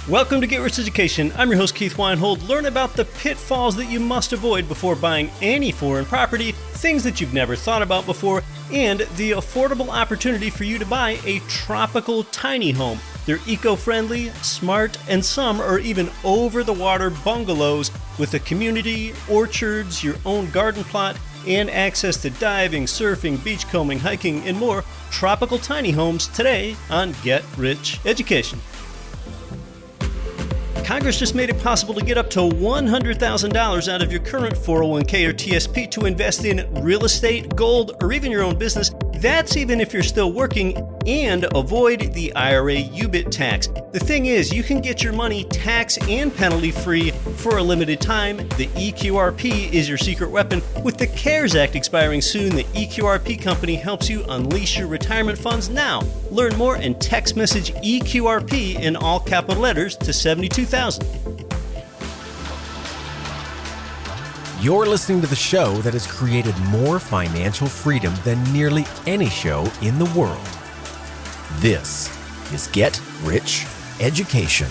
Welcome to Get Rich Education. I'm your host, Keith Weinhold. Learn about the pitfalls that you must avoid before buying any foreign property, things that you've never thought about before, and the affordable opportunity for you to buy a tropical tiny home. They're eco-friendly, smart, and some are even over-the-water bungalows with a community, orchards, your own garden plot, and access to diving, surfing, beachcombing, hiking, and more. Tropical tiny homes today on Get Rich Education. Congress just made it possible to get up to $100,000 out of your current 401k or TSP to invest in real estate, gold, or even your own business. That's even if you're still working, and avoid the IRA UBIT tax. The thing is, you can get your money tax and penalty free for a limited time. The EQRP is your secret weapon. With the CARES Act expiring soon, the EQRP company helps you unleash your retirement funds now. Learn more and text message EQRP in all capital letters to 72,000. You're listening to the show that has created more financial freedom than nearly any show in the world. This is Get Rich Education.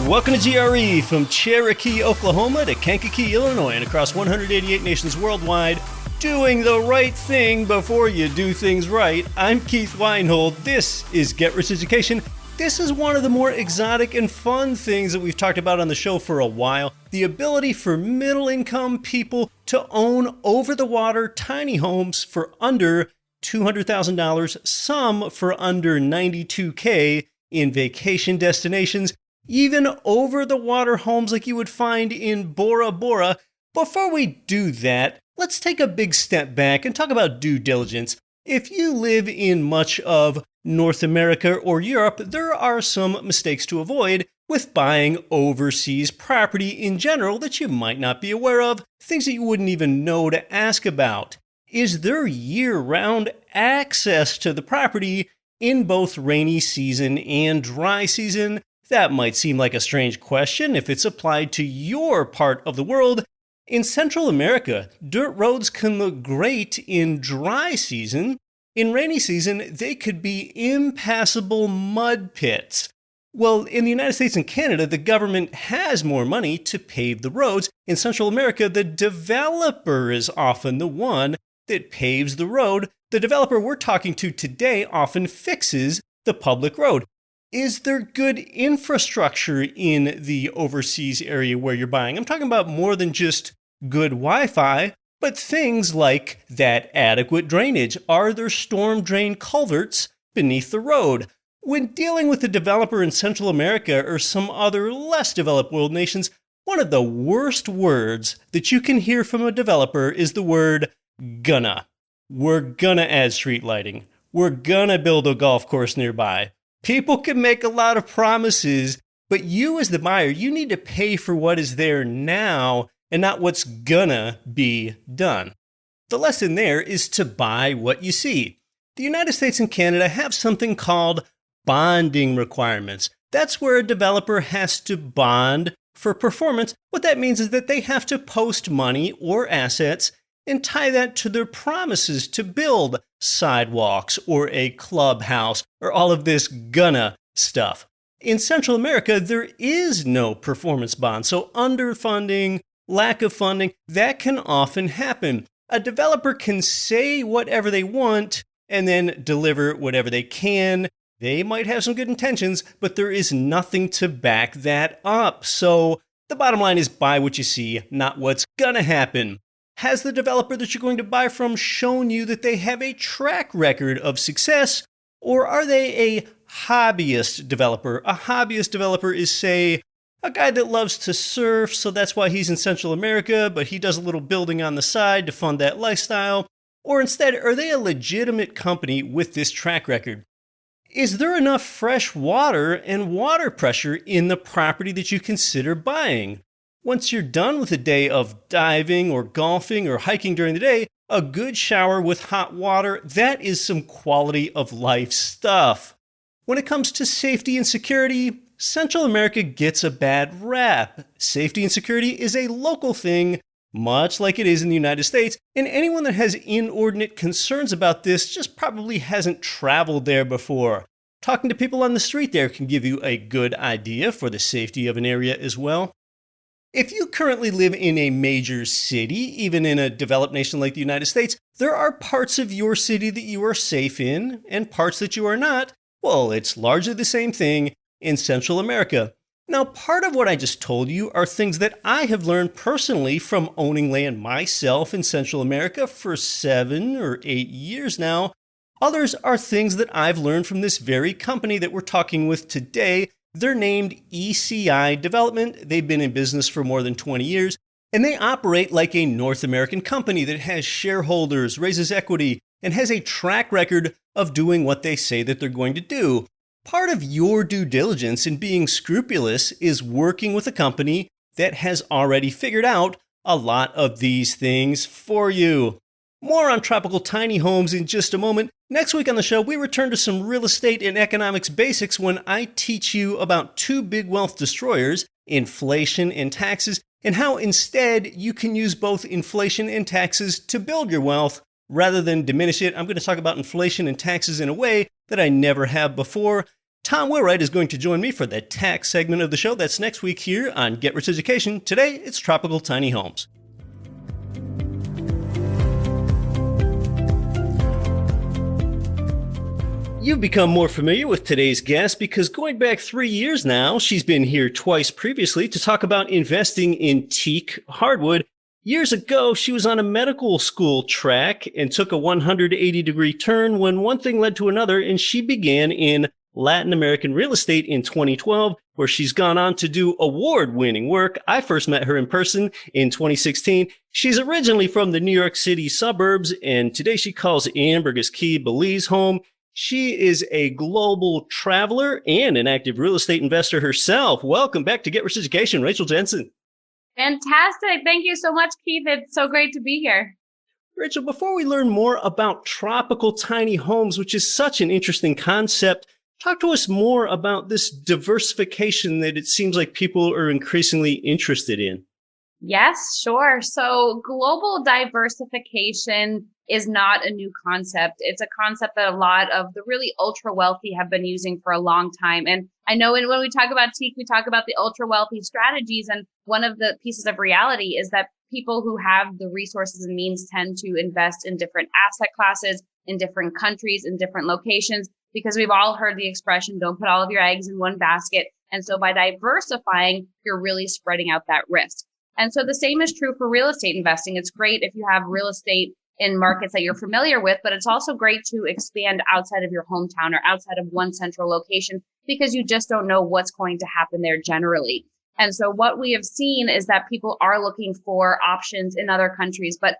Welcome to GRE, from Cherokee, Oklahoma to Kankakee, Illinois, and across 188 nations worldwide. Doing the right thing before you do things right. I'm Keith Weinhold. This is Get Rich Education. This is one of the more exotic and fun things that we've talked about on the show for a while. The ability for middle-income people to own over-the-water tiny homes for under $200,000, some for under $92K in vacation destinations, even over-the-water homes like you would find in Bora Bora. Before we do that, let's take a big step back and talk about due diligence. If you live in much of North America or Europe, there are some mistakes to avoid with buying overseas property in general that you might not be aware of, things that you wouldn't even know to ask about. Is there year-round access to the property in both rainy season and dry season? That might seem like a strange question if it's applied to your part of the world. In Central America, dirt roads can look great in dry season. In rainy season, they could be impassable mud pits. Well, in the United States and Canada, the government has more money to pave the roads. In Central America, the developer is often the one that paves the road. The developer we're talking to today often fixes the public road. Is there good infrastructure in the overseas area where you're buying? I'm talking about more than just good Wi-Fi, but things like that adequate drainage. Are there storm drain culverts beneath the road? When dealing with a developer in Central America or some other less developed world nations, one of the worst words that you can hear from a developer is the word gonna. We're gonna add street lighting. We're gonna build a golf course nearby. People can make a lot of promises, but you as the buyer, you need to pay for what is there now and not what's gonna be done. The lesson there is to buy what you see. The United States and Canada have something called bonding requirements. That's where a developer has to bond for performance. What that means is that they have to post money or assets and tie that to their promises to build sidewalks or a clubhouse or all of this gonna stuff. In Central America, there is no performance bond, so underfunding, lack of funding, that can often happen. A developer can say whatever they want and then deliver whatever they can. They might have some good intentions, but there is nothing to back that up. So the bottom line is buy what you see, not what's gonna happen. Has the developer that you're going to buy from shown you that they have a track record of success, or are they a hobbyist developer? A hobbyist developer is, say, a guy that loves to surf, so that's why he's in Central America, but he does a little building on the side to fund that lifestyle. Or instead, are they a legitimate company with this track record? Is there enough fresh water and water pressure in the property that you consider buying? Once you're done with a day of diving or golfing or hiking during the day, a good shower with hot water, that is some quality of life stuff. When it comes to safety and security, Central America gets a bad rap. Safety and security is a local thing, much like it is in the United States, and anyone that has inordinate concerns about this just probably hasn't traveled there before. Talking to people on the street there can give you a good idea for the safety of an area as well. If you currently live in a major city, even in a developed nation like the United States, there are parts of your city that you are safe in and parts that you are not. Well, it's largely the same thing in Central America. Now, part of what I just told you are things that I have learned personally from owning land myself in Central America for 7 or 8 years now. Others are things that I've learned from this very company that we're talking with today. They're named ECI Development. They've been in business for more than 20 years, and they operate like a North American company that has shareholders, raises equity, and has a track record of doing what they say that they're going to do. Part of your due diligence in being scrupulous is working with a company that has already figured out a lot of these things for you. More on tropical tiny homes in just a moment. Next week on the show, we return to some real estate and economics basics when I teach you about two big wealth destroyers, inflation and taxes, and how instead you can use both inflation and taxes to build your wealth rather than diminish it. I'm going to talk about inflation and taxes in a way that I never have before. Tom Wheelwright is going to join me for the tax segment of the show. That's next week here on Get Rich Education. Today, it's tropical tiny homes. You've become more familiar with today's guest because going back 3 years now, she's been here twice previously to talk about investing in teak hardwood. Years ago, she was on a medical school track and took a 180-degree turn when one thing led to another, and she began in Latin American real estate in 2012, where she's gone on to do award-winning work. I first met her in person in 2016. She's originally from the New York City suburbs, and today she calls Ambergris Caye, Belize home. She is a global traveler and an active real estate investor herself. Welcome back to Get Rich Education, Rachel Jensen. Fantastic. Thank you so much, Keith. It's so great to be here. Rachel, before we learn more about tropical tiny homes, which is such an interesting concept, talk to us more about this diversification that it seems like people are increasingly interested in. Yes, sure. So global diversification is not a new concept. It's a concept that a lot of the really ultra wealthy have been using for a long time. And I know when we talk about teak, we talk about the ultra wealthy strategies. And one of the pieces of reality is that people who have the resources and means tend to invest in different asset classes, in different countries, in different locations, because we've all heard the expression, don't put all of your eggs in one basket. And so by diversifying, you're really spreading out that risk. And so the same is true for real estate investing. It's great if you have real estate in markets that you're familiar with, but it's also great to expand outside of your hometown or outside of one central location because you just don't know what's going to happen there generally. And so what we have seen is that people are looking for options in other countries. But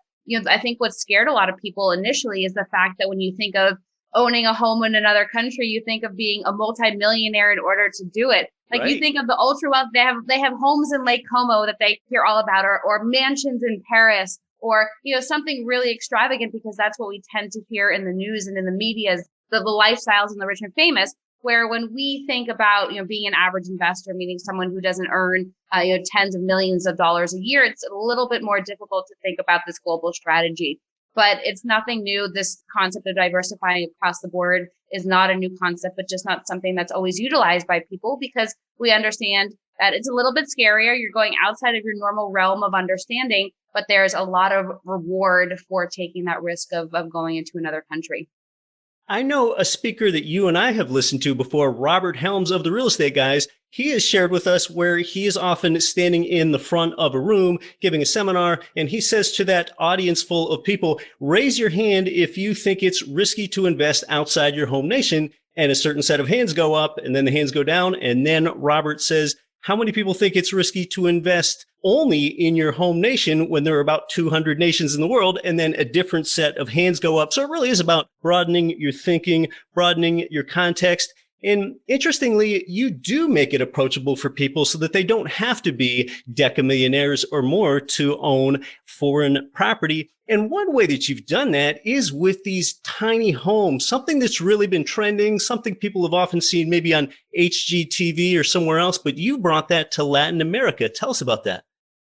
I think what scared a lot of people initially is the fact that when you think of owning a home in another country, you think of being a multimillionaire in order to do it. Like right. You think of the ultra wealth, they have homes in Lake Como that they hear all about, or mansions in Paris, or something really extravagant, because that's what we tend to hear in the news and in the media, the lifestyles and the rich and famous. Where when we think about being an average investor, meaning someone who doesn't earn tens of millions of dollars a year, it's a little bit more difficult to think about this global strategy. But it's nothing new. This concept of diversifying across the board is not a new concept, but just not something that's always utilized by people, because we understand that it's a little bit scarier. You're going outside of your normal realm of understanding, but there's a lot of reward for taking that risk of going into another country. I know a speaker that you and I have listened to before, Robert Helms of the Real Estate Guys. He has shared with us where he is often standing in the front of a room giving a seminar, and he says to that audience full of people, raise your hand if you think it's risky to invest outside your home nation. And a certain set of hands go up, and then the hands go down. And then Robert says, how many people think it's risky to invest only in your home nation when there are about 200 nations in the world? And then a different set of hands go up. So it really is about broadening your thinking, broadening your context. And interestingly, you do make it approachable for people so that they don't have to be decamillionaires or more to own foreign property. And one way that you've done that is with these tiny homes, something that's really been trending, something people have often seen maybe on HGTV or somewhere else, but you brought that to Latin America. Tell us about that.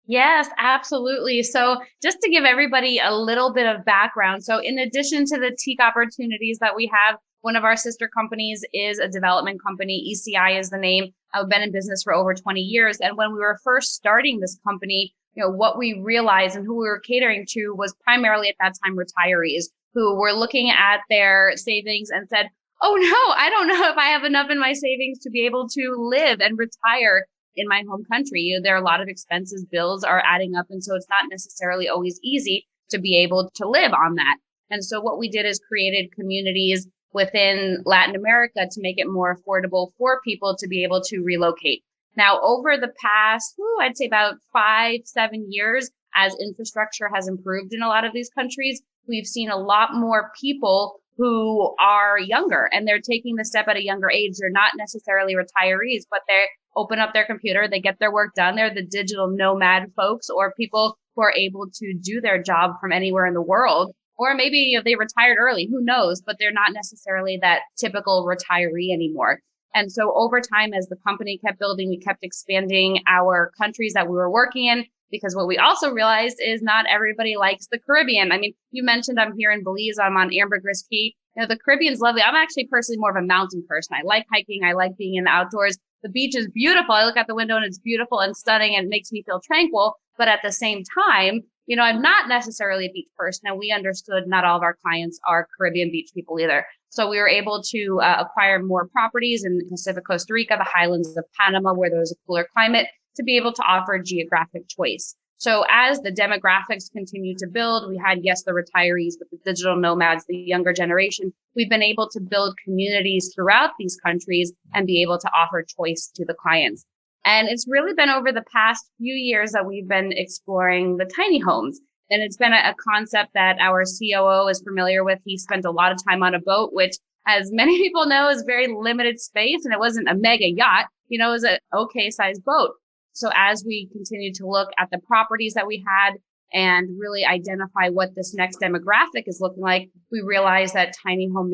Yes, absolutely. So just to give everybody a little bit of background. So in addition to the teak opportunities that we have, one of our sister companies is a development company. ECI is the name. I've been in business for over 20 years. And when we were first starting this company, what we realized and who we were catering to was primarily at that time retirees who were looking at their savings and said, oh no, I don't know if I have enough in my savings to be able to live and retire in my home country. There are a lot of expenses, bills are adding up. And so it's not necessarily always easy to be able to live on that. And so what we did is created communities within Latin America to make it more affordable for people to be able to relocate. Now, over the past, I'd say about 5-7 years, as infrastructure has improved in a lot of these countries, we've seen a lot more people who are younger and they're taking the step at a younger age. They're not necessarily retirees, but they open up their computer, they get their work done. They're the digital nomad folks or people who are able to do their job from anywhere in the world. Or maybe they retired early, who knows, but they're not necessarily that typical retiree anymore. And so over time, as the company kept building, we kept expanding our countries that we were working in, because what we also realized is not everybody likes the Caribbean. I mean, you mentioned I'm here in Belize, I'm on Ambergris Key. The Caribbean's lovely. I'm actually personally more of a mountain person. I like hiking. I like being in the outdoors. The beach is beautiful. I look out the window and it's beautiful and stunning and it makes me feel tranquil. But at the same time, I'm not necessarily a beach person, and we understood not all of our clients are Caribbean beach people either. So we were able to acquire more properties in the Pacific Costa Rica, the highlands of Panama, where there was a cooler climate, to be able to offer geographic choice. So as the demographics continue to build, we had, yes, the retirees, but the digital nomads, the younger generation, we've been able to build communities throughout these countries and be able to offer choice to the clients. And it's really been over the past few years that we've been exploring the tiny homes. And it's been a concept that our COO is familiar with. He spent a lot of time on a boat, which, as many people know, is very limited space. And it wasn't a mega yacht, it was an okay sized boat. So as we continue to look at the properties that we had and really identify what this next demographic is looking like, we realized that tiny homes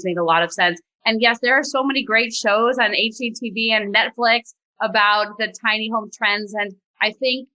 made a lot of sense. And yes, there are so many great shows on HGTV and Netflix about the tiny home trends. And I think,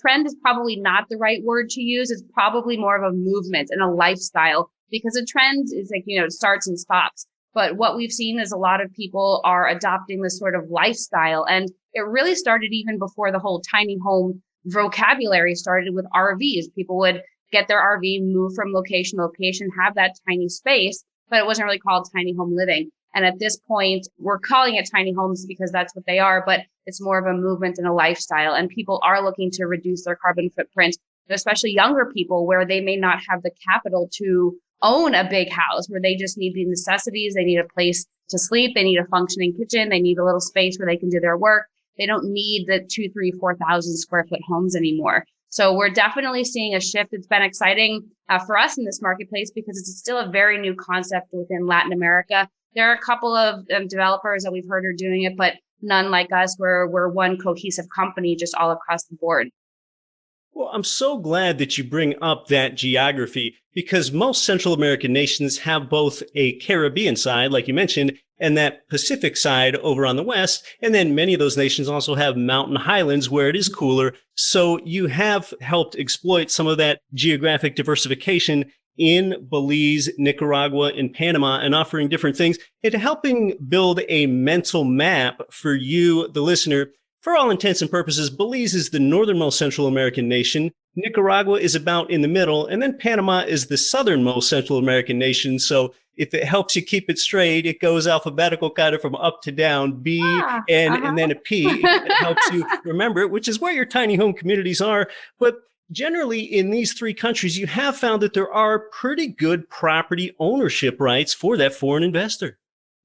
trend is probably not the right word to use. It's probably more of a movement and a lifestyle, because a trend is like, it starts and stops. But what we've seen is a lot of people are adopting this sort of lifestyle. And it really started even before the whole tiny home vocabulary started with RVs. People would get their RV, move from location to location, have that tiny space, but it wasn't really called tiny home living. And at this point, we're calling it tiny homes because that's what they are, but it's more of a movement and a lifestyle. And people are looking to reduce their carbon footprint, especially younger people where they may not have the capital to own a big house, where they just need the necessities. They need a place to sleep. They need a functioning kitchen. They need a little space where they can do their work. They don't need the 2,000, 3,000, 4,000 square foot homes anymore. So we're definitely seeing a shift. It's been exciting for us in this marketplace because it's still a very new concept within Latin America. There are a couple of developers that we've heard are doing it, but none like us. We're one cohesive company just all across the board. Well, I'm so glad that you bring up that geography, because most Central American nations have both a Caribbean side, like you mentioned, and that Pacific side over on the west. And then many of those nations also have mountain highlands where it is cooler. So you have helped exploit some of that geographic diversification in Belize, Nicaragua, and Panama, and offering different things and helping build a mental map for you, the listener. For all intents and purposes, Belize is the northernmost Central American nation. Nicaragua is about in the middle, and then Panama is the southernmost Central American nation. So if it helps you keep it straight, it goes alphabetical kind of from up to down, B, N, and then a P. It helps you remember it, which is where your tiny home communities are. But generally, in these three countries, you have found that there are pretty good property ownership rights for that foreign investor.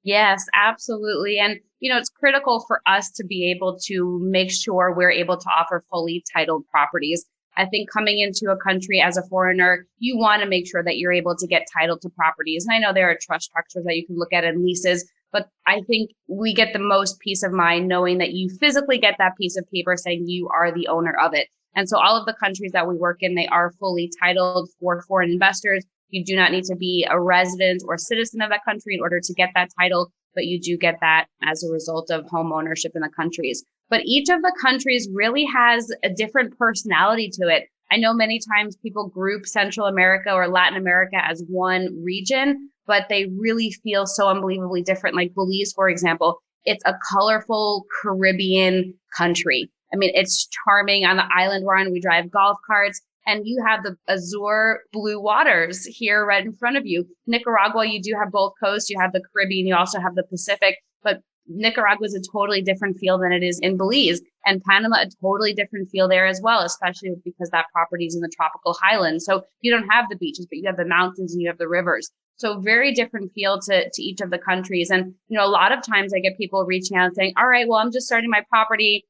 Yes, absolutely. And, it's critical for us to be able to make sure we're able to offer fully titled properties. I think coming into a country as a foreigner, you want to make sure that you're able to get title to properties. And I know there are trust structures that you can look at in leases, But I think we get the most peace of mind knowing that you physically get that piece of paper saying you are the owner of it. And so all of the countries that we work in, they are fully titled for foreign investors. You do not need to be a resident or citizen of that country in order to get that title, but you do get that as a result of home ownership in the countries. But each of the countries really has a different personality to it. I know many times people group Central America or Latin America as one region, but they really feel so unbelievably different. Like Belize, for example, it's a colorful Caribbean country. I mean, it's charming. On the island we're on, we drive golf carts, and you have the azure blue waters here right in front of you. Nicaragua, you do have both coasts. You have the Caribbean, you also have the Pacific, but Nicaragua is a totally different feel than it is in Belize, and Panama, a totally different feel there as well, especially because that property is in the tropical highlands. So you don't have the beaches, but you have the mountains and you have the rivers. So very different feel to each of the countries. And, a lot of times I get people reaching out and saying, all right, well, I'm just starting my property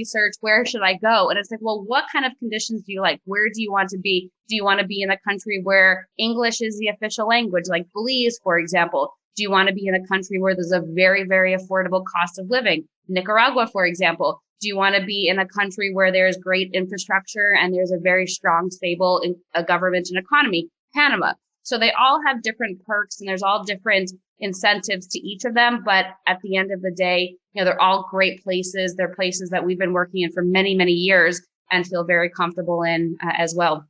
search. Where should I go? And it's like, well, what kind of conditions do you like? Where do you want to be? Do you want to be in a country where English is the official language, like Belize, for example? Do you want to be in a country where there's a very, very affordable cost of living? Nicaragua, for example. Do you want to be in a country where there's great infrastructure and there's a very strong, stable government and economy? Panama. So they all have different perks and there's all different incentives to each of them. But at the end of the day, they're all great places. They're places that we've been working in for many, many years and feel very comfortable in as well.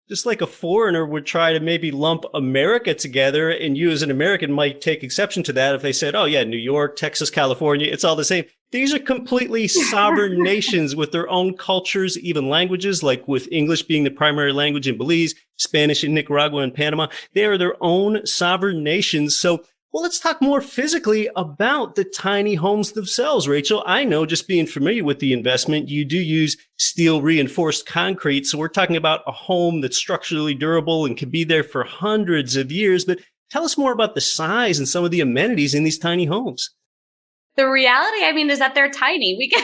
Just like a foreigner would try to maybe lump America together, and you as an American might take exception to that if they said, oh yeah, New York, Texas, California, it's all the same. These are completely sovereign nations with their own cultures, even languages, like with English being the primary language in Belize, Spanish in Nicaragua and Panama. They are their own sovereign nations. So, well, let's talk more physically about the tiny homes themselves, Rachel. I know, just being familiar with the investment, you do use steel reinforced concrete. So we're talking about a home that's structurally durable and can be there for hundreds of years. But tell us more about the size and some of the amenities in these tiny homes. The reality, is that they're tiny. We get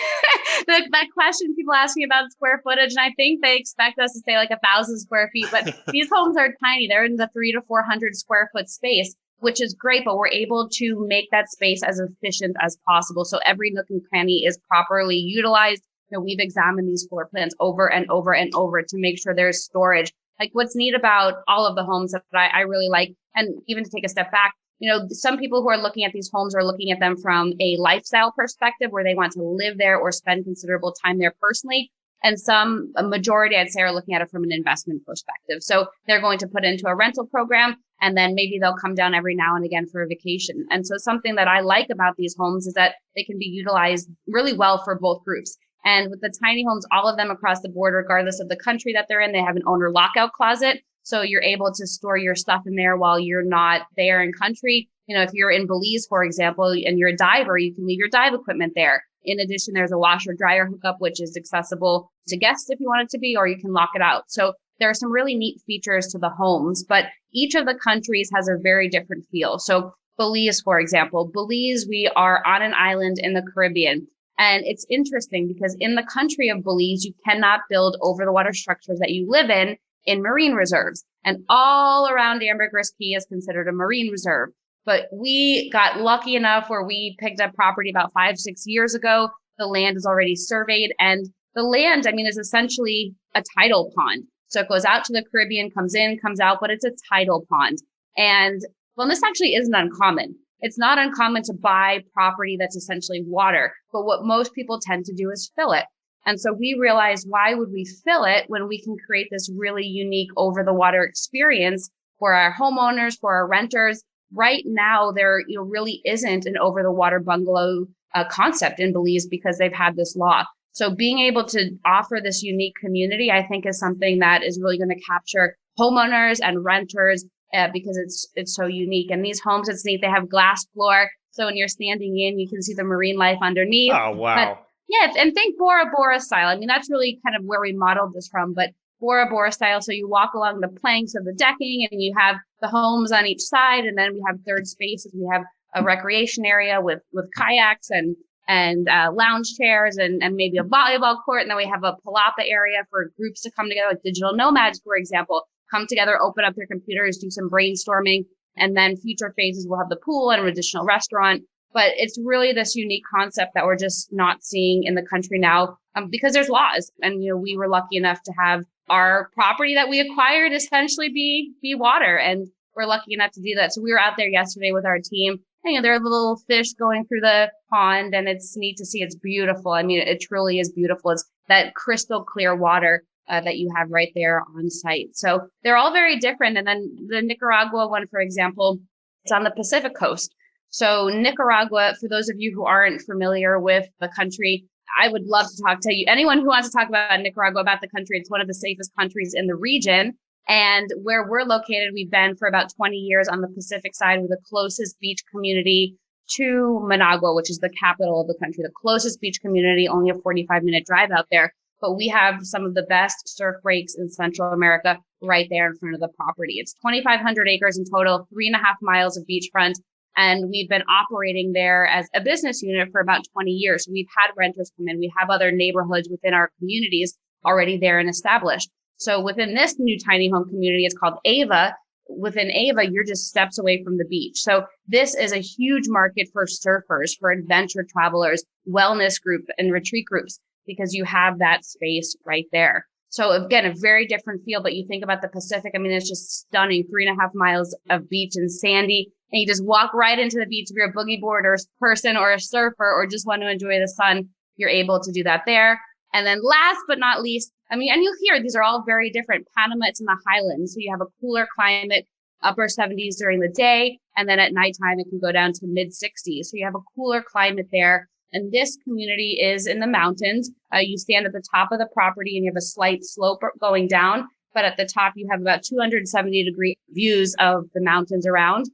that question people ask me about square footage, and I think they expect us to say like 1,000 square feet, but these homes are tiny. They're in the 300 to 400 square foot space, which is great, but we're able to make that space as efficient as possible. So every nook and cranny is properly utilized. We've examined these floor plans over and over and over to make sure there's storage. Like what's neat about all of the homes that I really like, and even to take a step back, some people who are looking at these homes are looking at them from a lifestyle perspective where they want to live there or spend considerable time there personally. And a majority, I'd say, are looking at it from an investment perspective. So they're going to put into a rental program, and then maybe they'll come down every now and again for a vacation. And so something that I like about these homes is that they can be utilized really well for both groups. And with the tiny homes, all of them across the board, regardless of the country that they're in, they have an owner lockout closet. So you're able to store your stuff in there while you're not there in country. If you're in Belize, for example, and you're a diver, you can leave your dive equipment there. In addition, there's a washer dryer hookup, which is accessible to guests if you want it to be, or you can lock it out. So there are some really neat features to the homes, but each of the countries has a very different feel. So Belize, for example, we are on an island in the Caribbean. And it's interesting because in the country of Belize, you cannot build over the water structures that you live in marine reserves. And all around Ambergris Caye is considered a marine reserve. But we got lucky enough where we picked up property about 5-6 years ago. The land is already surveyed, and the land, is essentially a tidal pond. So it goes out to the Caribbean, comes in, comes out, but it's a tidal pond. And this actually isn't uncommon. It's not uncommon to buy property that's essentially water, but what most people tend to do is fill it. And so we realized, why would we fill it when we can create this really unique over the water experience for our homeowners, for our renters? Right now, there really isn't an over the water bungalow concept in Belize because they've had this law. So being able to offer this unique community, I think, is something that is really going to capture homeowners and renters because it's so unique. And these homes, it's neat. They have glass floor. So when you're standing in, you can see the marine life underneath. Oh, wow. Yeah, and think Bora Bora style. That's really kind of where we modeled this from, but Bora Bora style. So you walk along the planks of the decking and you have the homes on each side. And then we have third spaces. We have a recreation area with kayaks and lounge chairs and maybe a volleyball court. And then we have a palapa area for groups to come together, like digital nomads, for example, come together, open up their computers, do some brainstorming. And then future phases will have the pool and an additional restaurant. But it's really this unique concept that we're just not seeing in the country now because there's laws. And, we were lucky enough to have our property that we acquired essentially be water. And we're lucky enough to do that. So we were out there yesterday with our team. And, there are little fish going through the pond, and it's neat to see. It's beautiful. I mean, it truly is beautiful. It's that crystal clear water that you have right there on site. So they're all very different. And then the Nicaragua one, for example, it's on the Pacific coast. So Nicaragua, for those of you who aren't familiar with the country, I would love to talk to you. Anyone who wants to talk about Nicaragua, about the country, it's one of the safest countries in the region. And where we're located, we've been for about 20 years on the Pacific side. We're the closest beach community to Managua, which is the capital of the country, the closest beach community, only a 45-minute drive out there. But we have some of the best surf breaks in Central America right there in front of the property. It's 2,500 acres in total, 3.5 miles of beachfront. And we've been operating there as a business unit for about 20 years. We've had renters come in. We have other neighborhoods within our communities already there and established. So within this new tiny home community, it's called Ava. Within Ava, you're just steps away from the beach. So this is a huge market for surfers, for adventure travelers, wellness group and retreat groups, because you have that space right there. So again, a very different feel, but you think about the Pacific. I mean, it's just stunning, 3.5 miles of beach and sandy. And you just walk right into the beach. If you're a boogie board or person or a surfer or just want to enjoy the sun, you're able to do that there. And then last but not least, I mean, and you'll hear these are all very different. Panama, it's in the highlands. So you have a cooler climate, upper 70s during the day. And then at nighttime, it can go down to mid 60s. So you have a cooler climate there. And this community is in the mountains. You stand at the top of the property and you have a slight slope going down. But at the top, you have about 270-degree views of the mountains around.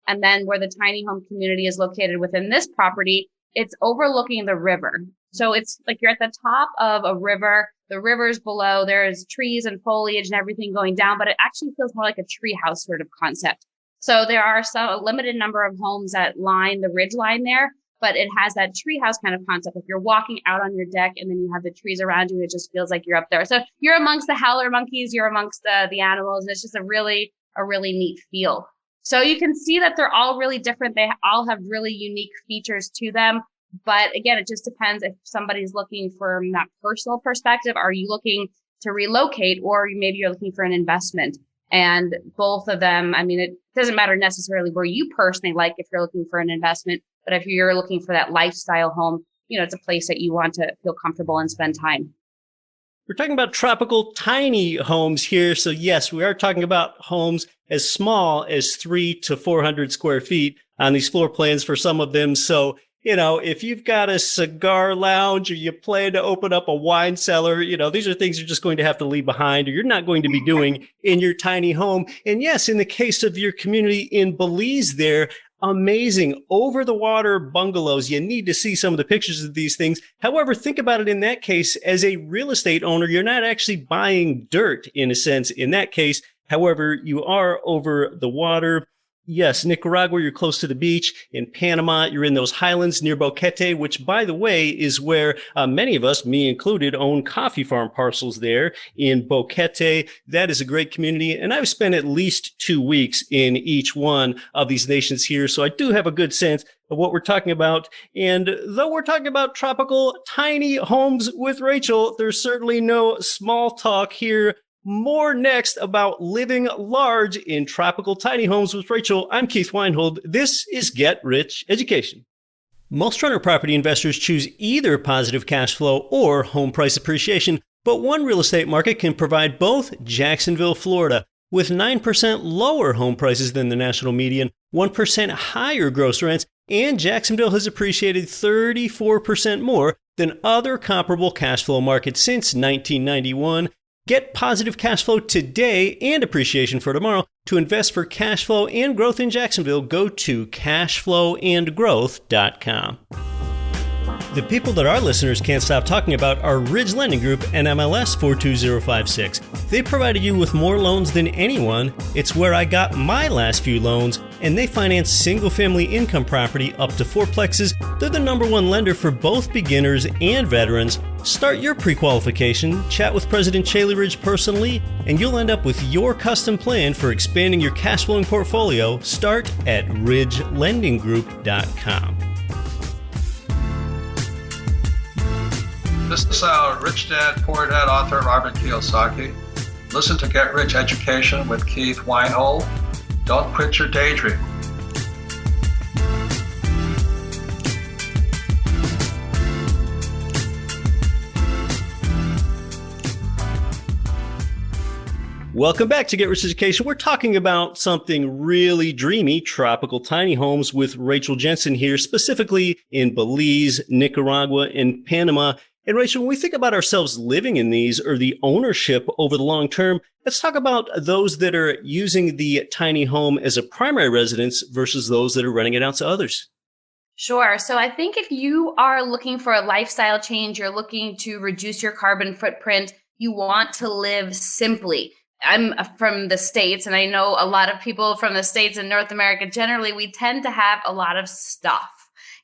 And then where the tiny home community is located within this property, it's overlooking the river. So it's like you're at the top of a river. The river's below. There's trees and foliage and everything going down, but it actually feels more like a treehouse sort of concept. So there are a limited number of homes that line the ridge line there, but it has that treehouse kind of concept. If you're walking out on your deck and then you have the trees around you, it just feels like you're up there. So you're amongst the howler monkeys, you're amongst the animals, and it's just a really neat feel. So you can see that they're all really different. They all have really unique features to them. But again, it just depends if somebody's looking from that personal perspective. Are you looking to relocate, or maybe you're looking for an investment? And both of them, I mean, it doesn't matter necessarily where you personally like if you're looking for an investment, but if you're looking for that lifestyle home, it's a place that you want to feel comfortable and spend time. We're talking about tropical tiny homes here. So yes, we are talking about homes as small as 300 to 400 square feet on these floor plans for some of them. So, if you've got a cigar lounge or you plan to open up a wine cellar, these are things you're just going to have to leave behind or you're not going to be doing in your tiny home. And yes, in the case of your community in Belize there, amazing over the water bungalows. You need to see some of the pictures of these things. However, think about it in that case, as a real estate owner, you're not actually buying dirt in a sense in that case. However, you are over the water. Yes, Nicaragua, you're close to the beach. In Panama, you're in those highlands near Boquete, which, by the way, is where many of us, me included, own coffee farm parcels there in Boquete. That is a great community. And I've spent at least 2 weeks in each one of these nations here. So I do have a good sense of what we're talking about. And though we're talking about tropical tiny homes with Rachel, there's certainly no small talk here. More next about living large in tropical tiny homes with Rachel. I'm Keith Weinhold. This is Get Rich Education. Most rental property investors choose either positive cash flow or home price appreciation, but one real estate market can provide both. Jacksonville, Florida, with 9% lower home prices than the national median, 1% higher gross rents, and Jacksonville has appreciated 34% more than other comparable cash flow markets since 1991. Get positive cash flow today and appreciation for tomorrow. To invest for cash flow and growth in Jacksonville, go to cashflowandgrowth.com. The people that our listeners can't stop talking about are Ridge Lending Group and NMLS 42056. They provided you with more loans than anyone. It's where I got my last few loans, and they finance single-family income property up to fourplexes. They're the #1 lender for both beginners and veterans. Start your pre-qualification, chat with President Chaley Ridge personally, and you'll end up with your custom plan for expanding your cash flowing portfolio. Start at ridgelendinggroup.com. This is Rich Dad, Poor Dad author Robert Kiyosaki. Listen to Get Rich Education with Keith Weinhold. Don't quit your daydream. Welcome back to Get Rich Education. We're talking about something really dreamy, tropical tiny homes with Rachel Jensen here, specifically in Belize, Nicaragua, and Panama. And Rachel, when we think about ourselves living in these or the ownership over the long term, let's talk about those that are using the tiny home as a primary residence versus those that are renting it out to others. Sure. So I think if you are looking for a lifestyle change, you're looking to reduce your carbon footprint, you want to live simply. I'm from the States, and I know a lot of people from the States and North America generally, we tend to have a lot of stuff.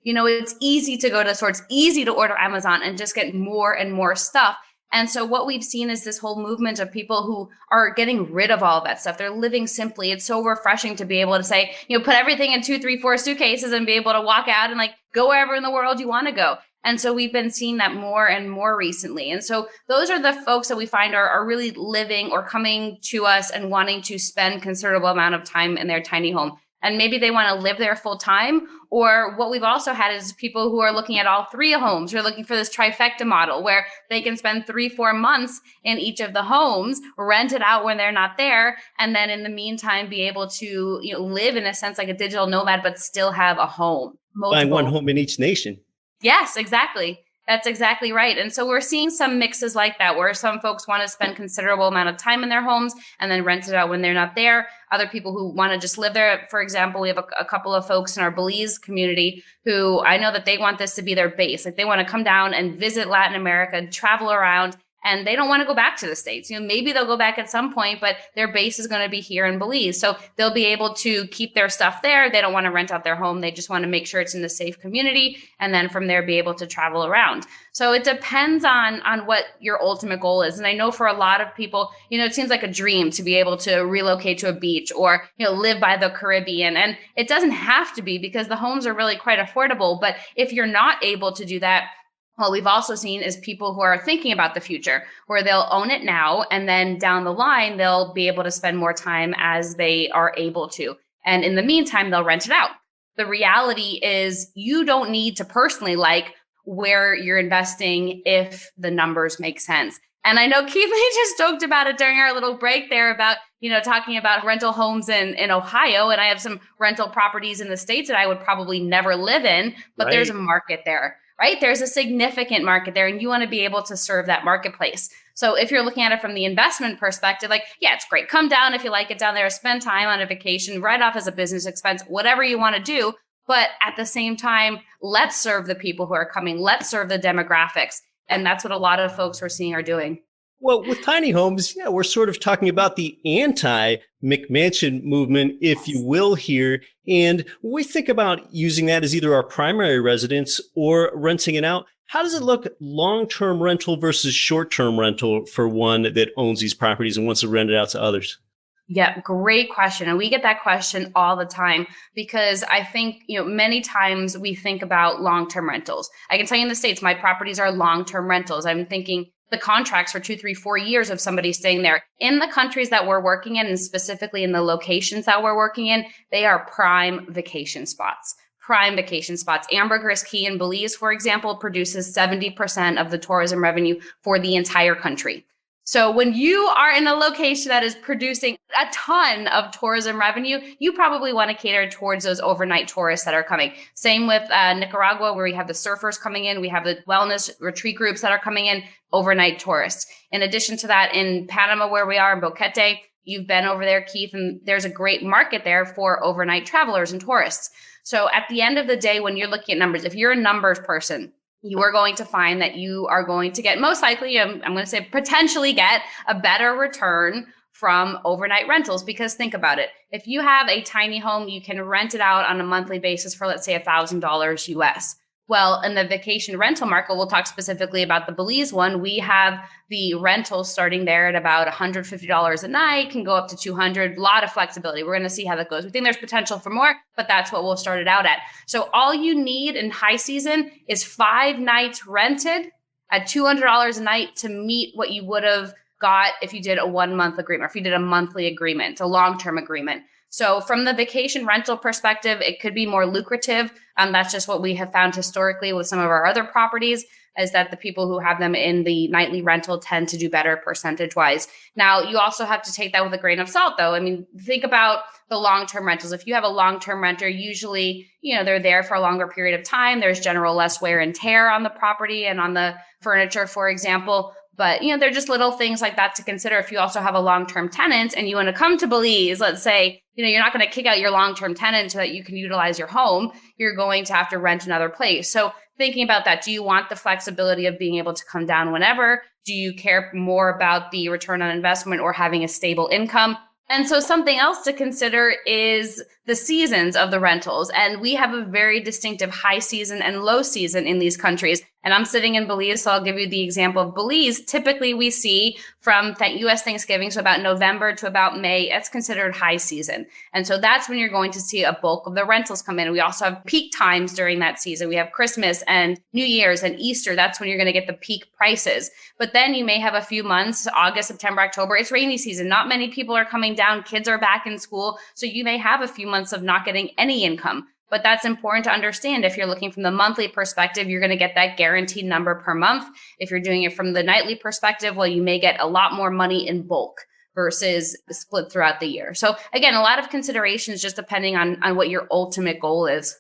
You know, it's easy to go to stores, it's easy to order Amazon and just get more and more stuff. And so what we've seen is this whole movement of people who are getting rid of all of that stuff. They're living simply. It's so refreshing to be able to say, you know, put everything in 2, 3, 4 suitcases and be able to walk out and like go wherever in the world you want to go. And so we've been seeing that more and more recently. And so those are the folks that we find are really living or coming to us and wanting to spend considerable amount of time in their tiny home. And maybe they want to live there full time. Or what we've also had is people who are looking at all 3 homes, who are looking for this trifecta model where they can spend 3-4 months in each of the homes, rent it out when they're not there, and then in the meantime be able to, you know, live in a sense like a digital nomad, but still have a home. Buying one home in each nation. Yes, exactly. That's exactly right. And so we're seeing some mixes like that, where some folks want to spend considerable amount of time in their homes and then rent it out when they're not there. Other people who want to just live there. For example, we have a couple of folks in our Belize community who I know that they want this to be their base. Like they want to come down and visit Latin America, travel around, and they don't want to go back to the States. You know, maybe they'll go back at some point, but their base is going to be here in Belize. So they'll be able to keep their stuff there. They don't want to rent out their home. They just want to make sure it's in a safe community. And then from there, be able to travel around. So it depends on what your ultimate goal is. And I know for a lot of people, you know, it seems like a dream to be able to relocate to a beach or, you know, live by the Caribbean. And it doesn't have to be, because the homes are really quite affordable. But if you're not able to do that, what we've also seen is people who are thinking about the future, where they'll own it now and then down the line, they'll be able to spend more time as they are able to. And in the meantime, they'll rent it out. The reality is you don't need to personally like where you're investing if the numbers make sense. And I know Keith Lee just joked about it during our little break there about, you know, talking about rental homes in Ohio. And I have some rental properties in the States that I would probably never live in, but There's a market there. Right? There's a significant market there, and you want to be able to serve that marketplace. So if you're looking at it from the investment perspective, like, yeah, it's great. Come down if you like it down there, spend time on a vacation, write off as a business expense, whatever you want to do. But at the same time, let's serve the people who are coming. Let's serve the demographics. And that's what a lot of folks we're seeing are doing. Well, with tiny homes, yeah, we're sort of talking about the anti-McMansion movement, if you will, here. And when we think about using that as either our primary residence or renting it out, how does it look long-term rental versus short-term rental for one that owns these properties and wants to rent it out to others? Yeah, great question. And we get that question all the time because I think, you know, many times we think about long-term rentals. I can tell you in the States, my properties are long-term rentals. I'm thinking the contracts for 2, 3, 4 years of somebody staying there. In the countries that we're working in, and specifically in the locations that we're working in, they are prime vacation spots. Prime vacation spots. Ambergris Key in Belize, for example, produces 70% of the tourism revenue for the entire country. So when you are in a location that is producing a ton of tourism revenue, you probably want to cater towards those overnight tourists that are coming. Same with Nicaragua, where we have the surfers coming in. We have the wellness retreat groups that are coming in, overnight tourists. In addition to that, in Panama, where we are in Boquete, you've been over there, Keith, and there's a great market there for overnight travelers and tourists. So at the end of the day, when you're looking at numbers, if you're a numbers person, you are going to find that you are going to get, most likely, I'm going to say potentially get a better return from overnight rentals. Because think about it. If you have a tiny home, you can rent it out on a monthly basis for, let's say, $1,000 US. Well, in the vacation rental market, we'll talk specifically about the Belize one. We have the rentals starting there at about $150 a night, can go up to $200, a lot of flexibility. We're going to see how that goes. We think there's potential for more, but that's what we'll start it out at. So all you need in high season is 5 nights rented at $200 a night to meet what you would have got if you did a 1-month agreement, or if you did a monthly agreement, a long-term agreement. So from the vacation rental perspective, it could be more lucrative. That's just what we have found historically with some of our other properties, is that the people who have them in the nightly rental tend to do better percentage-wise. Now, you also have to take that with a grain of salt, though. I mean, think about the long-term rentals. If you have a long-term renter, usually, they're there for a longer period of time. There's general less wear and tear on the property and on the furniture, for example. But, they're just little things like that to consider. If you also have a long-term tenant and you want to come to Belize, let's say, you're not going to kick out your long-term tenant so that you can utilize your home. You're going to have to rent another place. So thinking about that, do you want the flexibility of being able to come down whenever? Do you care more about the return on investment or having a stable income? And so something else to consider is the seasons of the rentals. And we have a very distinctive high season and low season in these countries. And I'm sitting in Belize, so I'll give you the example of Belize. Typically, we see from U.S. Thanksgiving, so about November to about May, it's considered high season. And so that's when you're going to see a bulk of the rentals come in. We also have peak times during that season. We have Christmas and New Year's and Easter. That's when you're going to get the peak prices. But then you may have a few months, August, September, October. It's rainy season. Not many people are coming down. Kids are back in school. So you may have a few months of not getting any income. But that's important to understand. If you're looking from the monthly perspective, you're going to get that guaranteed number per month. If you're doing it from the nightly perspective, well, you may get a lot more money in bulk versus split throughout the year. So again, a lot of considerations just depending on what your ultimate goal is.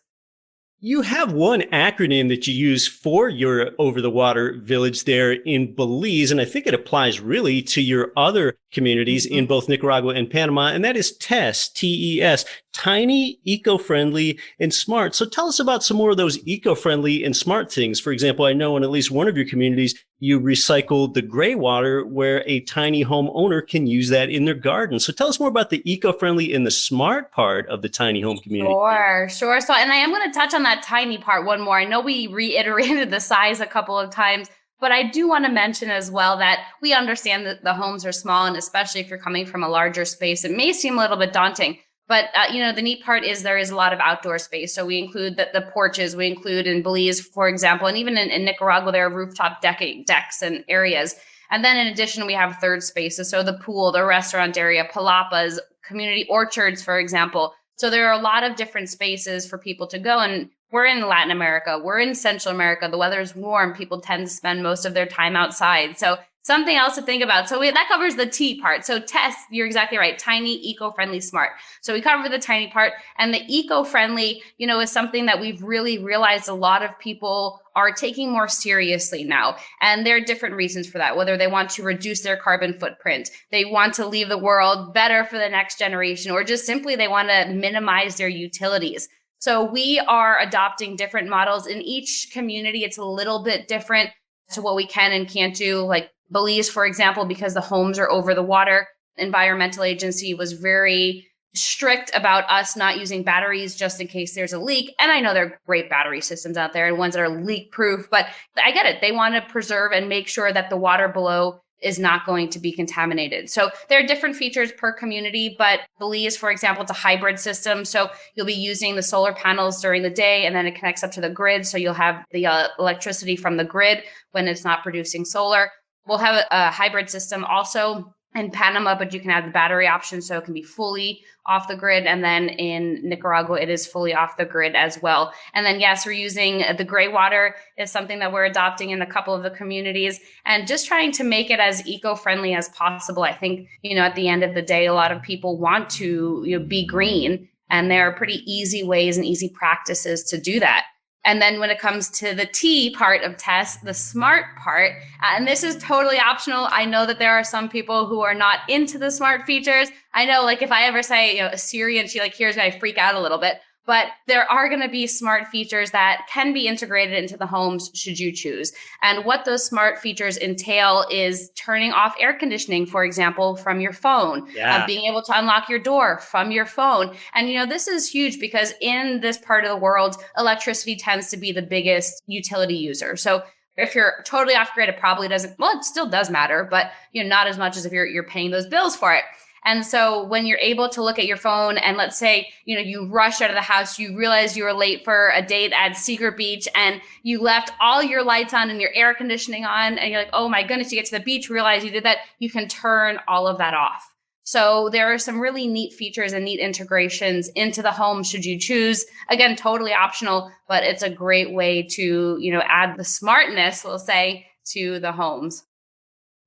You have one acronym that you use for your over-the-water village there in Belize, and I think it applies really to your other communities in both Nicaragua and Panama, and that is TES, T-E-S, tiny, eco-friendly, and smart. So tell us about some more of those eco-friendly and smart things. For example, I know in at least one of your communities, you recycled the gray water where a tiny homeowner can use that in their garden. So tell us more about the eco-friendly and the smart part of the tiny home community. Sure. So, and I am going to touch on that tiny part one more. I know we reiterated the size a couple of times, but I do want to mention as well that we understand that the homes are small, and especially if you're coming from a larger space, it may seem a little bit daunting. But, the neat part is there is a lot of outdoor space. So we include the porches. We include in Belize, for example, and even in Nicaragua, there are rooftop decks and areas. And then in addition, we have third spaces. So the pool, the restaurant area, palapas, community orchards, for example. So there are a lot of different spaces for people to go. And we're in Latin America. We're in Central America. The weather is warm. People tend to spend most of their time outside. So something else to think about. So that covers the T part. So TEST, you're exactly right. Tiny, eco-friendly, smart. So we cover the tiny part. And the eco-friendly, is something that we've really realized a lot of people are taking more seriously now. And there are different reasons for that, whether they want to reduce their carbon footprint, they want to leave the world better for the next generation, or just simply they want to minimize their utilities. So we are adopting different models in each community. It's a little bit different to what we can and can't do. Like Belize, for example, because the homes are over the water, environmental agency was very strict about us not using batteries just in case there's a leak. And I know there are great battery systems out there and ones that are leak proof, but I get it. They want to preserve and make sure that the water below is not going to be contaminated. So there are different features per community, but Belize, for example, it's a hybrid system. So you'll be using the solar panels during the day and then it connects up to the grid. So you'll have the electricity from the grid when it's not producing solar. We'll have a hybrid system also in Panama, but you can add the battery option so it can be fully off the grid. And then in Nicaragua, it is fully off the grid as well. And then, yes, we're using the gray water is something that we're adopting in a couple of the communities and just trying to make it as eco-friendly as possible. I think, at the end of the day, a lot of people want to be green, and there are pretty easy ways and easy practices to do that. And then when it comes to the T part of TEST, the smart part, and this is totally optional. I know that there are some people who are not into the smart features. I know, like if I ever say, a Siri and she hears me, I freak out a little bit. But there are going to be smart features that can be integrated into the homes should you choose. And what those smart features entail is turning off air conditioning, for example, from your phone, being able to unlock your door from your phone. And, this is huge because in this part of the world, electricity tends to be the biggest utility user. So if you're totally off grid, it probably doesn't, well, it still does matter, but not as much as if you're paying those bills for it. And so when you're able to look at your phone and let's say, you rush out of the house, you realize you were late for a date at Secret Beach and you left all your lights on and your air conditioning on and you're like, oh my goodness, you get to the beach, realize you did that, you can turn all of that off. So there are some really neat features and neat integrations into the home should you choose. Again, totally optional, but it's a great way to, add the smartness, we'll say, to the homes.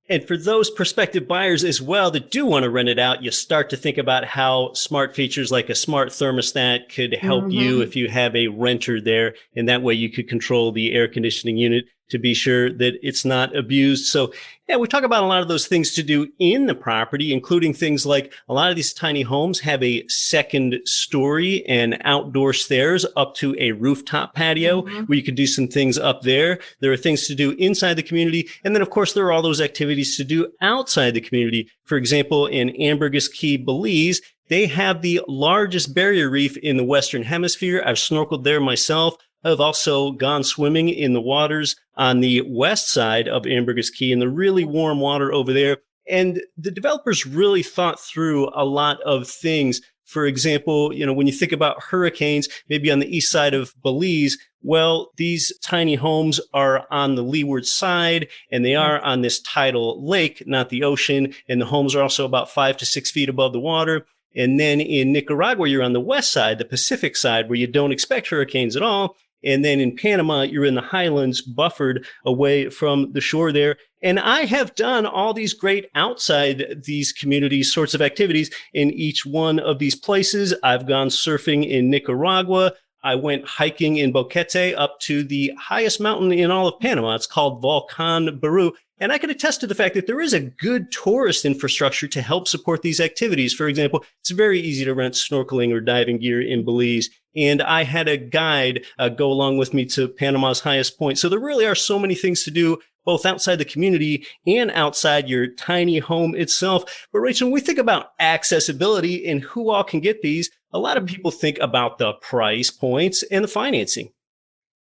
And for those prospective buyers as well that do want to rent it out, you start to think about how smart features like a smart thermostat could help you if you have a renter there. And that way you could control the air conditioning unit to be sure that it's not abused. So yeah, we talk about a lot of those things to do in the property, including things like a lot of these tiny homes have a second story and outdoor stairs up to a rooftop patio where you could do some things up there. There are things to do inside the community. And then, of course, there are all those activities to do outside the community. For example, in Ambergris Caye, Belize, they have the largest barrier reef in the Western Hemisphere. I've snorkeled there myself. I've also gone swimming in the waters on the west side of Ambergris Caye in the really warm water over there. And the developers really thought through a lot of things. For example, when you think about hurricanes, maybe on the east side of Belize, well, these tiny homes are on the leeward side and they are on this tidal lake, not the ocean. And the homes are also about 5 to 6 feet above the water. And then in Nicaragua, you're on the west side, the Pacific side, where you don't expect hurricanes at all. And then in Panama, you're in the highlands, buffered away from the shore there. And I have done all these great outside these communities sorts of activities in each one of these places. I've gone surfing in Nicaragua. I went hiking in Boquete up to the highest mountain in all of Panama. It's called Volcan Baru. And I can attest to the fact that there is a good tourist infrastructure to help support these activities. For example, it's very easy to rent snorkeling or diving gear in Belize. And I had a guide go along with me to Panama's highest point. So there really are so many things to do, both outside the community and outside your tiny home itself. But Rachel, when we think about accessibility and who all can get these, a lot of people think about the price points and the financing.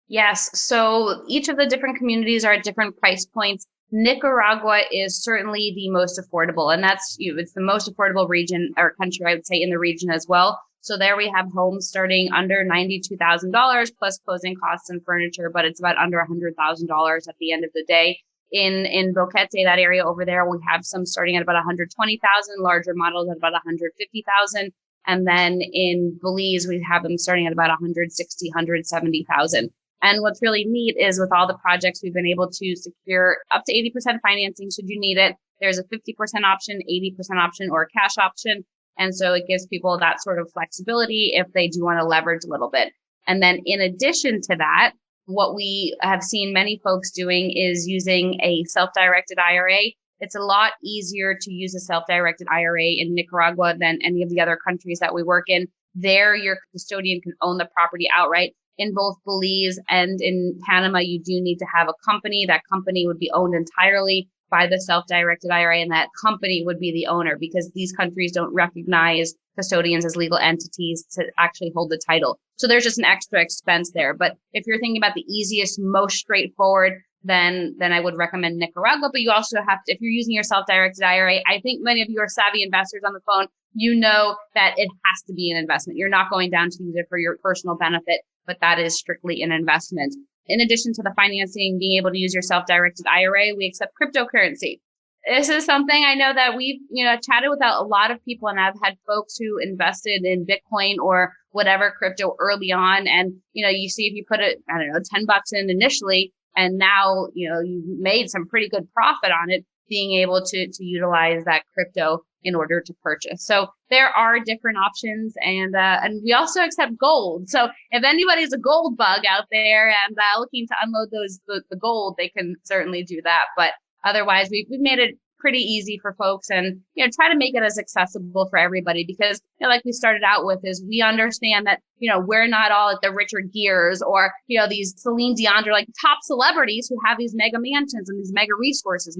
Yes. So each of the different communities are at different price points. Nicaragua is certainly the most affordable, and it's the most affordable region or country, I would say, in the region as well. So there we have homes starting under $92,000 plus closing costs and furniture, but it's about under $100,000 at the end of the day. In Boquete, that area over there, we have some starting at about $120,000, larger models at about $150,000. And then in Belize, we have them starting at about $160,000, $170,000. And what's really neat is with all the projects, we've been able to secure up to 80% financing should you need it. There's a 50% option, 80% option, or a cash option. And so it gives people that sort of flexibility if they do want to leverage a little bit. And then in addition to that, what we have seen many folks doing is using a self-directed IRA. It's a lot easier to use a self-directed IRA in Nicaragua than any of the other countries that we work in. There, your custodian can own the property outright. In both Belize and in Panama, you do need to have a company. That company would be owned entirely by the self-directed IRA, and that company would be the owner because these countries don't recognize custodians as legal entities to actually hold the title. So there's just an extra expense there. But if you're thinking about the easiest, most straightforward, then I would recommend Nicaragua. But you also have to, if you're using your self-directed IRA, I think many of you are savvy investors on the phone, you know that it has to be an investment. You're not going down to use it for your personal benefit, but that is strictly an investment. In addition to the financing, being able to use your self-directed IRA, we accept cryptocurrency. This is something I know that we've, chatted with a lot of people, and I've had folks who invested in Bitcoin or whatever crypto early on. And, you see if you put it, $10 in initially, and now, you made some pretty good profit on it, being able to utilize that crypto in order to purchase. So there are different options, and we also accept gold. So if anybody's a gold bug out there and looking to unload the gold, they can certainly do that. But otherwise, we've made it pretty easy for folks, and try to make it as accessible for everybody, because like we started out with, is we understand that we're not all at the Richard Gere's or these Celine Dion, or like top celebrities who have these mega mansions and these mega resources.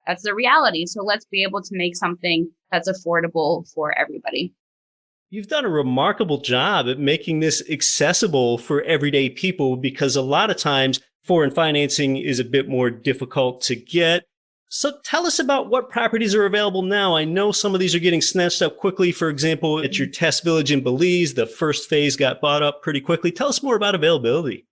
That's the reality. So let's be able to make something that's affordable for everybody. You've done a remarkable job at making this accessible for everyday people, because a lot of times foreign financing is a bit more difficult to get. So tell us about what properties are available now. I know some of these are getting snatched up quickly. For example, at your test village in Belize, the first phase got bought up pretty quickly. Tell us more about availability.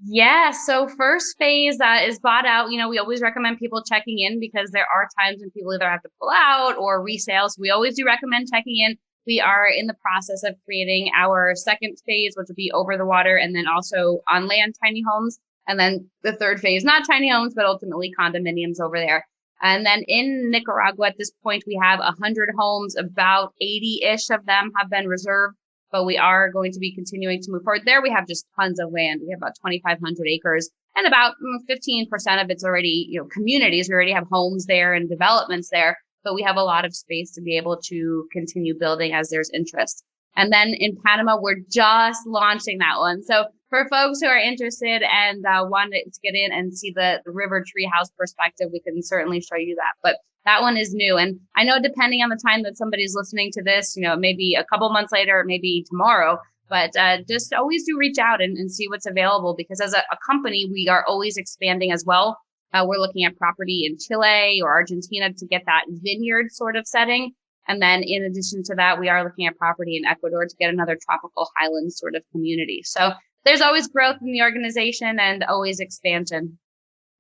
Yeah, so first phase is bought out. We always recommend people checking in, because there are times when people either have to pull out or resale. So we always do recommend checking in. We are in the process of creating our second phase, which will be over the water, and then also on land tiny homes. And then the third phase, not tiny homes, but ultimately condominiums over there. And then in Nicaragua, at this point, we have 100 homes. About 80-ish of them have been reserved, but we are going to be continuing to move forward. There we have just tons of land. We have about 2,500 acres, and about 15% of it's already, communities. We already have homes there and developments there, but we have a lot of space to be able to continue building as there's interest. And then in Panama, we're just launching that one. So for folks who are interested and want to get in and see the river treehouse perspective, we can certainly show you that. But that one is new. And I know depending on the time that somebody's listening to this, maybe a couple months later, maybe tomorrow, but just always do reach out and see what's available, because as a company, we are always expanding as well. We're looking at property in Chile or Argentina to get that vineyard sort of setting. And then in addition to that, we are looking at property in Ecuador to get another tropical highland sort of community. So there's always growth in the organization and always expansion.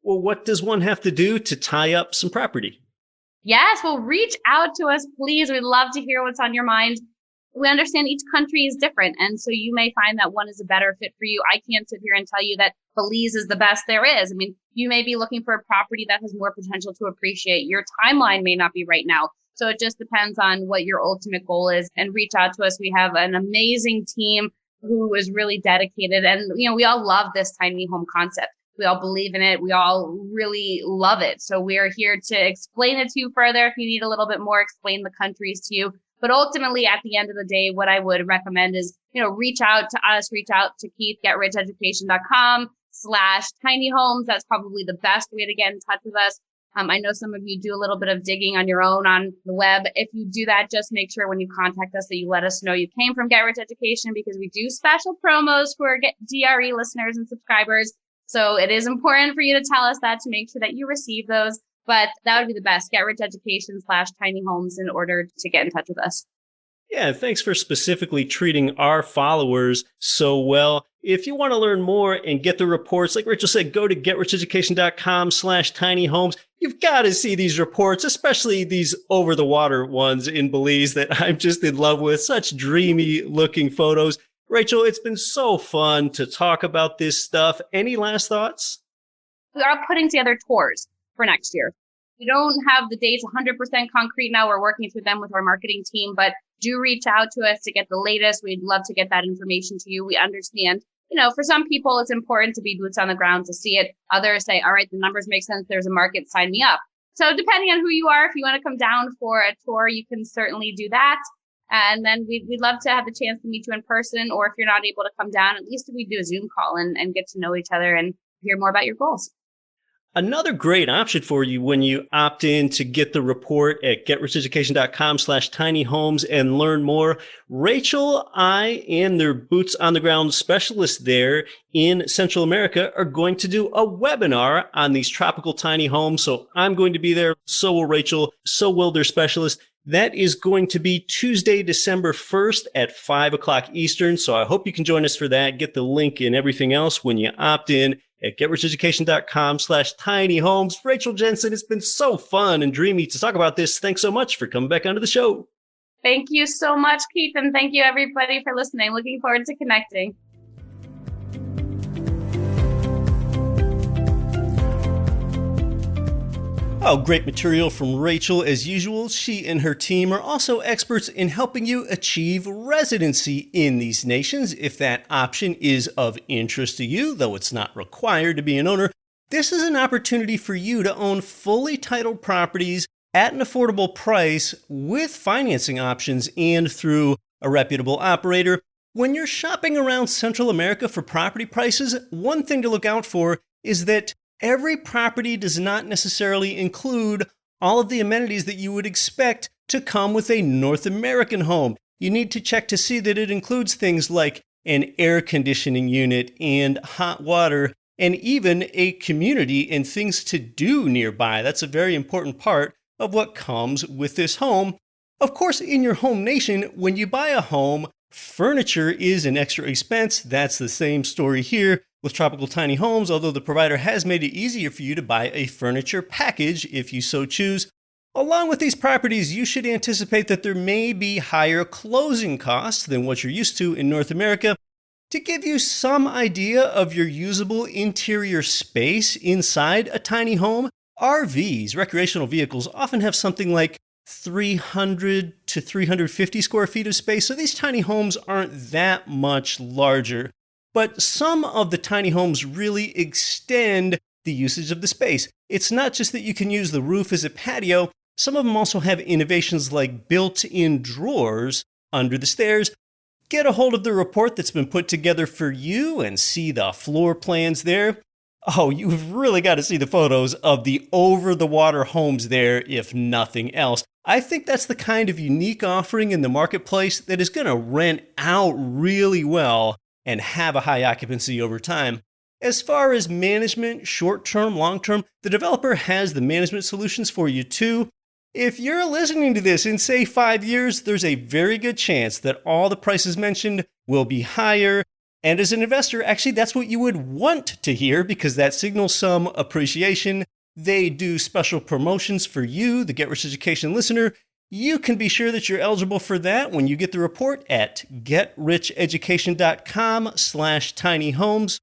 Well, what does one have to do to tie up some property? Yes, well, reach out to us, please. We'd love to hear what's on your mind. We understand each country is different, and so you may find that one is a better fit for you. I can't sit here and tell you that Belize is the best there is. I mean, you may be looking for a property that has more potential to appreciate. Your timeline may not be right now. So it just depends on what your ultimate goal is, and reach out to us. We have an amazing team who is really dedicated, and we all love this tiny home concept. We all believe in it. We all really love it. So we're here to explain it to you further. If you need a little bit more, explain the countries to you. But ultimately, at the end of the day, what I would recommend is, reach out to us, reach out to Keith, getricheducation.com/tiny homes. That's probably the best way to get in touch with us. I know some of you do a little bit of digging on your own on the web. If you do that, just make sure when you contact us that you let us know you came from Get Rich Education, because we do special promos for GRE listeners and subscribers. So it is important for you to tell us that to make sure that you receive those. But that would be the best, getricheducation/tiny homes, in order to get in touch with us. Yeah, thanks for specifically treating our followers so well. If you want to learn more and get the reports, like Rachel said, go to getricheducation.com/tiny homes. You've got to see these reports, especially these over-the-water ones in Belize that I'm just in love with. Such dreamy looking photos. Rachel, it's been so fun to talk about this stuff. Any last thoughts? We are putting together tours for next year. We don't have the dates 100% concrete now. We're working through them with our marketing team, but do reach out to us to get the latest. We'd love to get that information to you. We understand, for some people, it's important to be boots on the ground to see it. Others say, all right, the numbers make sense. There's a market, sign me up. So depending on who you are, if you want to come down for a tour, you can certainly do that. And then we'd love to have the chance to meet you in person, or if you're not able to come down, at least we do a Zoom call and get to know each other and hear more about your goals. Another great option for you when you opt in to get the report at getricheducation.com/tiny homes and learn more. Rachel, I, and their boots on the ground specialists there in Central America are going to do a webinar on these tropical tiny homes. So I'm going to be there. So will Rachel. So will their specialist. That is going to be Tuesday, December 1st at 5 o'clock Eastern. So I hope you can join us for that. Get the link and everything else when you opt in at getricheducation.com/tiny homes. Rachel Jensen, it's been so fun and dreamy to talk about this. Thanks so much for coming back onto the show. Thank you so much, Keith. And thank you, everybody, for listening. Looking forward to connecting. Oh, great material from Rachel. As usual, she and her team are also experts in helping you achieve residency in these nations. If that option is of interest to you, though it's not required to be an owner, this is an opportunity for you to own fully titled properties at an affordable price with financing options and through a reputable operator. When you're shopping around Central America for property prices, one thing to look out for is that every property does not necessarily include all of the amenities that you would expect to come with a North American home. You need to check to see that it includes things like an air conditioning unit and hot water and even a community and things to do nearby. That's a very important part of what comes with this home. Of course, in your home nation, when you buy a home, furniture is an extra expense. That's the same story here with Tropical Tiny Homes, although the provider has made it easier for you to buy a furniture package if you so choose. Along with these properties, you should anticipate that there may be higher closing costs than what you're used to in North America. To give you some idea of your usable interior space inside a tiny home, RVs, recreational vehicles, often have something like 300 to 350 square feet of space, so these tiny homes aren't that much larger. But some of the tiny homes really extend the usage of the space. It's not just that you can use the roof as a patio, some of them also have innovations like built-in drawers under the stairs. Get a hold of the report that's been put together for you and see the floor plans there. Oh, you've really got to see the photos of the over-the-water homes there, if nothing else. I think that's the kind of unique offering in the marketplace that is going to rent out really well and have a high occupancy over time. As far as management, short-term, long-term, the developer has the management solutions for you too. If you're listening to this in, say, 5 years, there's a very good chance that all the prices mentioned will be higher. And as an investor, actually, that's what you would want to hear because that signals some appreciation. They do special promotions for you, the Get Rich Education listener. You can be sure that you're eligible for that when you get the report at getricheducation.com/tinyhomes.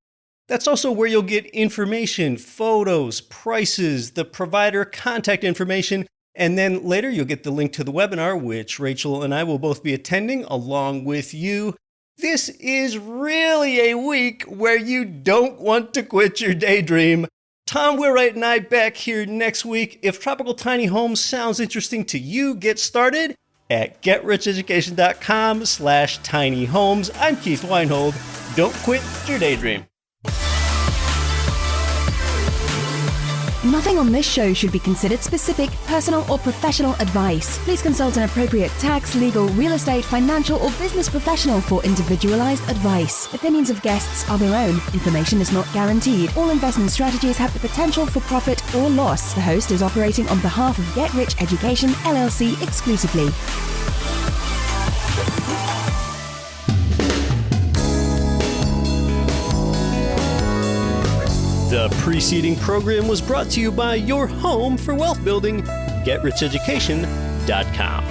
That's also where you'll get information, photos, prices, the provider contact information, and then later you'll get the link to the webinar, which Rachel and I will both be attending along with you. This is really a week where you don't want to quit your daydream. Tom Wheelwright and I back here next week. If Tropical Tiny Homes sounds interesting to you, get started at getricheducation.com/tinyhomes. I'm Keith Weinhold. Don't quit your daydream. Nothing on this show should be considered specific, personal, or professional advice. Please consult an appropriate tax, legal, real estate, financial, or business professional for individualized advice. Opinions of guests are their own. Information is not guaranteed. All investment strategies have the potential for profit or loss. The host is operating on behalf of Get Rich Education, LLC exclusively. The preceding program was brought to you by your home for wealth building, GetRichEducation.com.